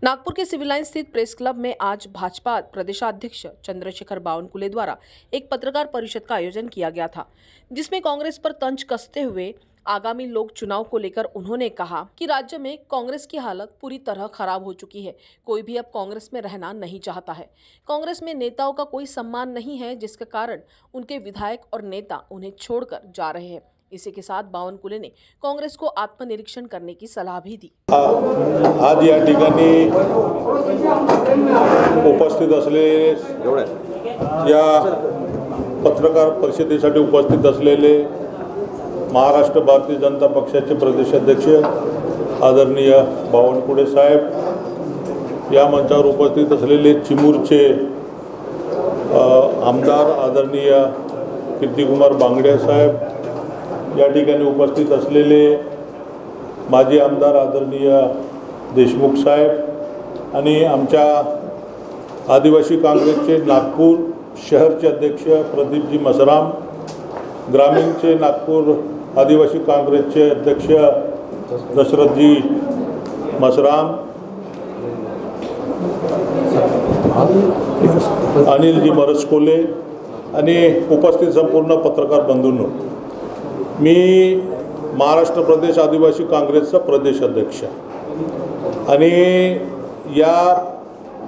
नागपुर के civil line स्थित press club में आज भाजपा प्रदेशाध्यक्ष चंद्रशेखर बावनकुले द्वारा एक पत्रकार परिषद का आयोजन किया गया था, जिसमें कांग्रेस पर तंज कसते हुए आगामी लोक चुनाव को लेकर उन्होंने कहा कि राज्य में कांग्रेस की हालत पूरी तरह खराब हो चुकी है। कोई भी अब कांग्रेस में रहना नहीं चाहता है। कांग्रेस में नेताओं का कोई सम्मान नहीं है, जिसके कारण उनके विधायक और नेता उन्हें छोड़कर जा रहे हैं। इसी के साथ बावनकुले ने कांग्रेस को आत्मनिरीक्षण करने की सलाह भी दी। आज या ठिकाणी उपस्थित असलेले या पत्रकार परिषदेसाठी उपस्थित असलेले महाराष्ट्र भारतीय जनता पक्षाचे प्रदेशाध्यक्ष आदरणीय बावनकुळे साहेब, या मंचावर उपस्थित असलेले चिमूरचे आमदार आदरणीय कीर्तिकुमार बांगडे साहेब, या ठिकाणी उपस्थित असलेले माजी आमदार आदरणीय देशमुख साहेब आणि आमच्या आदिवासी काँग्रेसचे नागपूर शहरचे अध्यक्ष प्रदीपजी मसराम, ग्रामीणचे नागपूर आदिवासी काँग्रेसचे अध्यक्ष दशरथजी मसराम, अनिलजी मरसकोले आणि उपस्थित संपूर्ण पत्रकार बंधूंनो, मी महाराष्ट्र प्रदेश आदिवासी काँग्रेसचा प्रदेश अध्यक्ष आणि या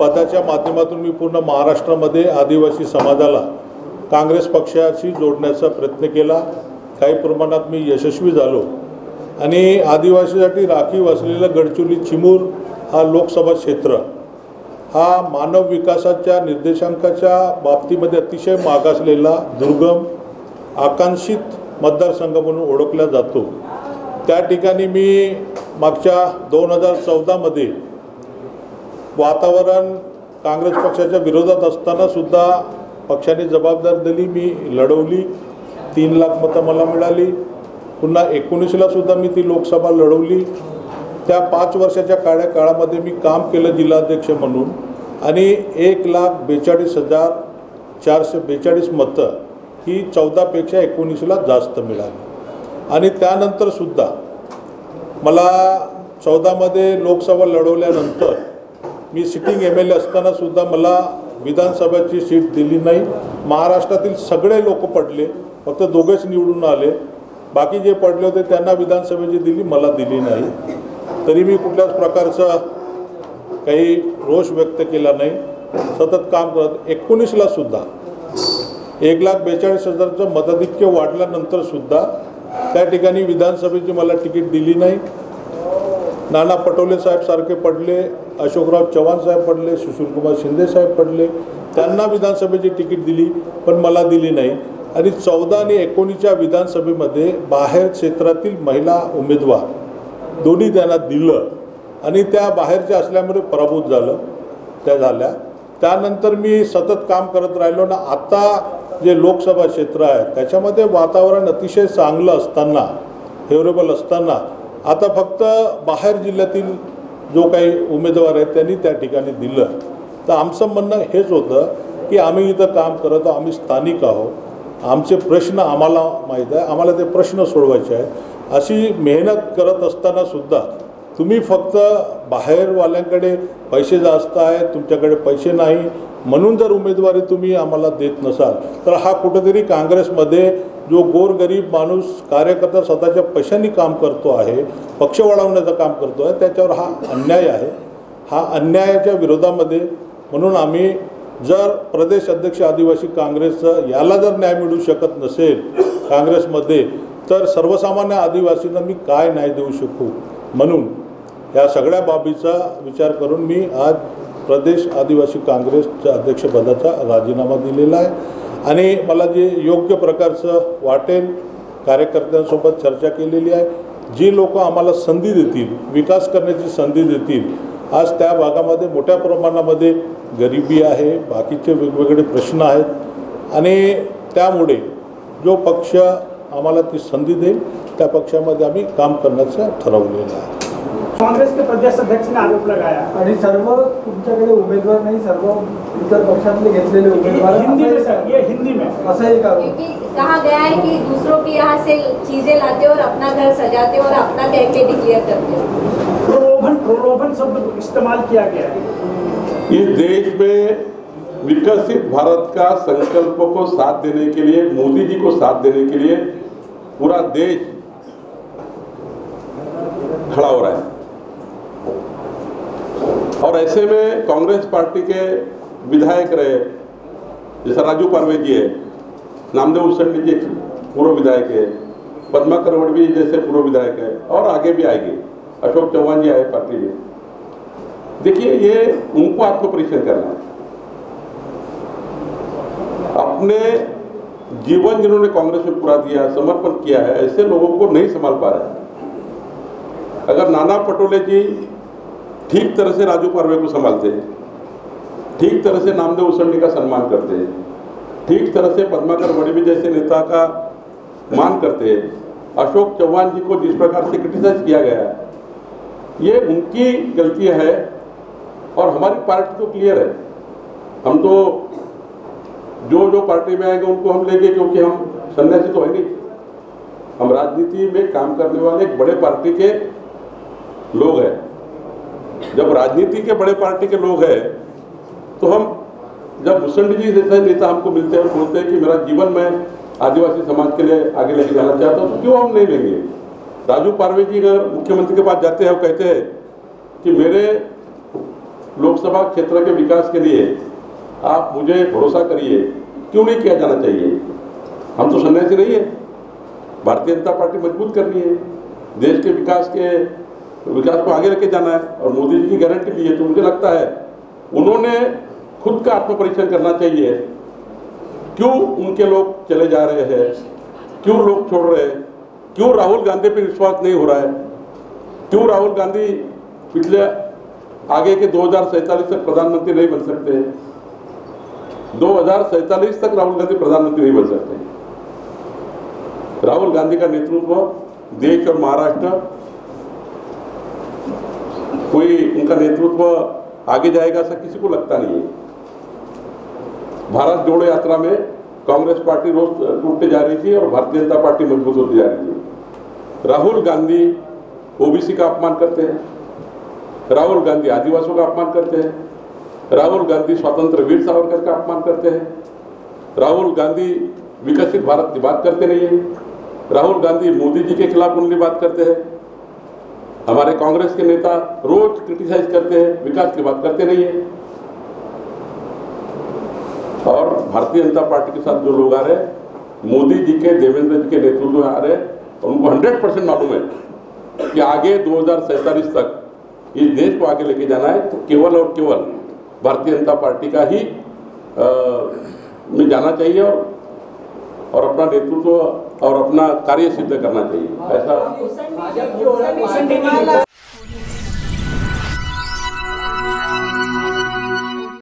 पदाच्या माध्यमातून मी पूर्ण महाराष्ट्रामध्ये आदिवासी समाजाला काँग्रेस पक्षाशी जोडण्याचा प्रयत्न केला। काही प्रमाणात मी यशस्वी झालो आणि आदिवासीसाठी राखीव असलेला गडचिरोली चिमूर हा लोकसभा क्षेत्र हा मानव विकासाच्या निर्देशांकाच्या बाबतीमध्ये अतिशय मागासलेला दुर्गम आकांक्षित मतदारसंघ म्हणून ओळखला जातो। त्या ठिकाणी मी मागच्या 2014 मध्ये वातावरण काँग्रेस पक्षाच्या विरोधात असताना सुद्धा पक्षाने जबाबदारी दिली, मी लढवली, 3 लाख मतं मला मिळाली। पुन्हा 19ला सुद्धा मी ती लोकसभा लढवली। त्या 5 वर्षाच्या काळामध्ये मी काम केलं जिल्हाध्यक्ष म्हणून आणि 1,42,442 मतं ही 14 पेक्षा 19ला जास्त मिळाली। आणि त्यानंतर सुद्धा मला 14 मध्ये लोकसभा लढवल्यानंतर मी सिटिंग MLA असताना सुद्धा मला विधानसभेची सीट दिली नाही। महाराष्ट्रातील सगळे लोक पडले, फक्त 2घच निवडून आले, बाकी जे पडले होते त्यांना विधानसभेची दिली, मला दिली नाही। तरी मी कुठल्याच प्रकारचा काही रोष व्यक्त केला नाही, सतत काम करत 19ला सुद्धा 1,42,000चं मताधिक्य वाढल्यानंतर सुद्धा त्या ठिकाणी विधानसभेची मला तिकीट दिली नाही। नाना पटोले साहेब सारखे पडले, अशोकराव चव्हाण साहेब पडले, सुशीलकुमार शिंदे साहेब पडले, त्यांना विधानसभेची तिकीट दिली पण मला दिली नाही। आणि 14 आणि 19च्या विधानसभेमध्ये बाहेर क्षेत्रातील महिला उमेदवार दोन्ही त्यांना दिलं आणि त्या बाहेरच्या असल्यामुळे पराभूत झाल्या। त्यानंतर मी सतत काम करत राहिलो ना। आता जे लोकसभा क्षेत्र आहे त्याच्यामध्ये वातावरण अतिशय चांगलं असताना, फेवरेबल असताना आता फक्त बाहेर जिल्ह्यातील जो काही उमेदवार आहेत त्यांनी त्या ठिकाणी दिलं। तर आमचं म्हणणं हेच होतं की आम्ही इथं काम करत आहोत, आम्ही स्थानिक आहोत, आमचे प्रश्न आम्हाला माहीत आहे, आम्हाला ते प्रश्न सोडवायचे आहेत। अशी मेहनत करत असताना सुद्धा तुम्ही फक्त बाहेरवाल्यांकडे पैसे जास्त आहेत, तुमच्याकडे पैसे नाही म्हणून जर उमेदवारी तुम्ही आम्हाला देत नसाल तर हा कुठेतरी काँग्रेसमध्ये जो गोरगरीब माणूस कार्यकर्ता स्वतःच्या पैशांनी काम करतो आहे, पक्ष वाढवण्याचं काम करतो आहे, त्याच्यावर हा अन्याय आहे। हा अन्यायाच्या विरोधामध्ये म्हणून आम्ही जर प्रदेश अध्यक्ष आदिवासी काँग्रेसचं याला जर न्याय मिळू शकत नसेल काँग्रेसमध्ये, तर सर्वसामान्य आदिवासींना मी काय न्याय देऊ शकू, म्हणून या सगळ्या बाबीचा विचार करून मी आज प्रदेश आदिवासी काँग्रेसच्या अध्यक्षपदाचा राजीनामा दिलेला आहे। आणि मला जे योग्य प्रकारचं वाटेल कार्यकर्त्यांसोबत चर्चा केलेली आहे। जी लोक आम्हाला संधी देतील, विकास करण्याची संधी देतील, आज त्या भागामध्ये मोठ्या प्रमाणामध्ये गरिबी आहे, बाकीचे वेगवेगळे प्रश्न आहेत आणि त्यामुळे जो पक्ष आम्हाला ती संधी देईल त्या पक्षामध्ये आम्ही काम करण्याचं ठरवलेलं आहे। कांग्रेस के प्रदेश अध्यक्ष ने आरोप लगाया आणि सर्व तुमच्याकडे उमेदवार नाही, सर्व इतर पक्षातले घेतलेले उमेदवार हिंदी में सर, ये हिंदी में असं एक आरोप कहा गया है कि दूसरों के यहाँ से चीजें लाते हो और अपना घर सजाते हो और अपना कह के डिक्लेयर करते हो। प्रलोभन शब्द इस्तेमाल किया गया है। इस देश में विकसित भारत का संकल्प को साथ देने के लिए, मोदी जी को साथ देने के लिए पूरा देश खड़ा हो रहा है। और ऐसे में कांग्रेस पार्टी के विधायक रहे, जैसा राजू पारवे जी है, नामदेव उसंडी जी पूर्व विधायक है, पद्मा करवड़वी जैसे पूर्व विधायक है, और आगे भी आएंगे, अशोक चौहान जी आए पार्टी में। देखिए, ये उनको आत्मपरीक्षण करना है। अपने जीवन जिन्होंने कांग्रेस में पूरा दिया, समर्पण किया है, ऐसे लोगों को नहीं संभाल पा रहे हैं। अगर नाना पटोले जी ठीक तरह से राजू पारवे को संभालते, ठीक तरह से नामदेव उसंडी का सम्मान करते, ठीक तरह से पद्माकर वड़वी जैसे नेता का मान करते, अशोक चौहान जी को जिस प्रकार से क्रिटिसाइज किया गया, ये उनकी गलती है। और हमारी पार्टी तो क्लियर है, हम तो जो पार्टी में आएंगे उनको हम लेंगे, क्योंकि हम सन्यासी तो है नहीं। हम राजनीति में काम करने वाले एक बड़े पार्टी के लोग हैं। जब राजनीति के बड़े पार्टी के लोग हैं, तो हम जब भूषण जी जैसे नेता हमको मिलते हैं, बोलते हैं कि मेरा जीवन में आदिवासी समाज के लिए आगे लेके जाना चाहता हूँ, तो क्यों हम नहीं लेंगे। राजू पारवे जी अगर मुख्यमंत्री के पास जाते हैं, वो कहते हैं कि मेरे लोकसभा क्षेत्र के विकास के लिए आप मुझे भरोसा करिए, क्यों नहीं किया जाना चाहिए। हम तो सन्यासी नहीं है, भारतीय जनता पार्टी मजबूत करनी है, देश के विकास को आगे लेके जाना है, और मोदी जी की गारंटी ली है। तो मुझे लगता है उन्होंने खुद का आत्मपरीक्षण करना चाहिए, क्यों उनके लोग चले जा रहे हैं, क्यों लोग छोड़ रहे हैं, क्यों राहुल गांधी पर विश्वास नहीं हो रहा है, क्यों राहुल गांधी पिछले आगे के 2047 तक प्रधानमंत्री नहीं बन सकते, 2047 तक राहुल गांधी प्रधानमंत्री नहीं बन सकते। राहुल गांधी का नेतृत्व देश और महाराष्ट्र, कोई उनका नेतृत्व आगे जाएगा ऐसा किसी को लगता नहीं है। भारत जोड़ो यात्रा में कांग्रेस पार्टी रोज टूटते जा रही थी और भारतीय जनता पार्टी मजबूत होती जा रही थी। राहुल गांधी ओबीसी का अपमान करते हैं, राहुल गांधी आदिवासियों का अपमान करते हैं, राहुल गांधी स्वतंत्र वीर सावरकर का अपमान करते हैं, राहुल गांधी विकसित भारत की बात करते नहीं है, राहुल गांधी मोदी जी के खिलाफ उनकी बात करते हैं। हमारे कांग्रेस के नेता रोज क्रिटिसाइज करते हैं, विकास की बात करते नहीं है। और भारतीय जनता पार्टी के साथ जो लोग आ रहे, मोदी जी के, देवेंद्र जी के नेतृत्व में आ रहे, उनको 100% मालूम है कि आगे 2047 तक इस देश को आगे लेके जाना है, तो केवल और केवल भारतीय जनता पार्टी का ही में जाना चाहिए, और अपना नेतृत्व और अपना कार्य सिद्ध करना चाहिए। ऐसा